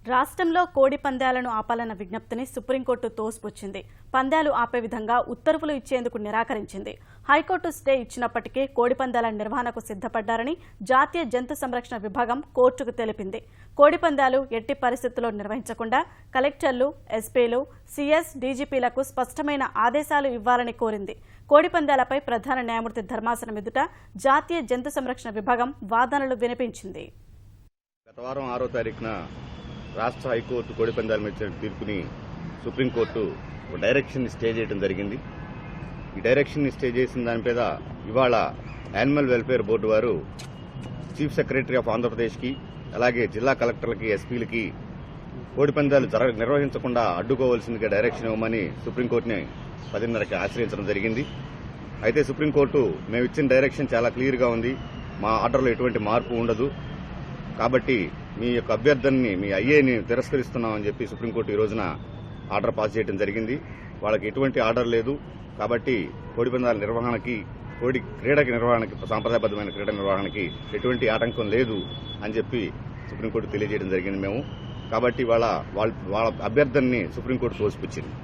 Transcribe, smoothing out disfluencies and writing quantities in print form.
రాష్ట్రంలో కోడి పందాలను ఆపాలన్న విజ్ఞప్తిని సుప్రీంకోర్టు తోసిపుచ్చింది. పందాలు ఆపే విధంగా ఉత్తర్వులు ఇచ్చేందుకు నిరాకరించింది. హైకోర్టు స్టే ఇచ్చినప్పటికీ కోడి పందాల నిర్వహణకు సిద్ధపడ్డారని జాతీయ జంతు సంరక్షణ విభాగం కోర్టుకు తెలిపింది. కోడి పందాలు ఎట్టి పరిస్థితుల్లో నిర్వహించకుండా కలెక్టర్లు, ఎస్పీలు, సీఎస్, డీజీపీలకు స్పష్టమైన ఆదేశాలు ఇవ్వాలని కోరింది. కోడి పందాలపై ప్రధాన న్యాయమూర్తి ధర్మాసనం ఎదుట జాతీయ జంతు సంరక్షణ విభాగం వాదనలు వినిపించింది. గత వారం 6వ తారీఖున రాష్ట్ర హైకోర్టు కోడి పందాల మీద ఇచ్చిన తీర్పుని సుప్రీంకోర్టు డైరెక్షన్ స్టే చేయడం జరిగింది. ఈ డైరెక్షన్ స్టే చేసిన దాని మీద ఇవాళ యానిమల్ వెల్ఫేర్ బోర్డు వారు చీఫ్ సెక్రటరీ ఆఫ్ ఆంధ్రప్రదేశ్కి, అలాగే జిల్లా కలెక్టర్లకి, ఎస్పీలకి కోడి పందాలు నిర్వహించకుండా అడ్డుకోవాల్సిందిగా డైరెక్షన్ ఇవ్వమని సుప్రీంకోర్టుని 10:30కి ఆశ్రయించడం జరిగింది. అయితే సుప్రీంకోర్టు మేము ఇచ్చిన డైరెక్షన్ చాలా క్లియర్గా ఉంది, మా ఆర్డర్లో ఎటువంటి మార్పు ఉండదు, కాబట్టి మీ యొక్క అభ్యర్థనని, మీ ఐఏని తిరస్కరిస్తున్నామని చెప్పి సుప్రీంకోర్టు ఈ రోజున ఆర్డర్ పాస్ చేయడం జరిగింది. వాళ్ళకి ఎటువంటి ఆర్డర్ లేదు, కాబట్టి కోడి పందాల నిర్వహణకి, క్రీడకి నిర్వహణకి, సాంప్రదాయబద్దమైన క్రీడ నిర్వహణకి ఎటువంటి ఆటంకం లేదు అని చెప్పి సుప్రీంకోర్టు తెలియజేయడం జరిగింది. మేము కాబట్టి వాళ్ళ అభ్యర్థనని సుప్రీంకోర్టు తోసిపుచ్చింది.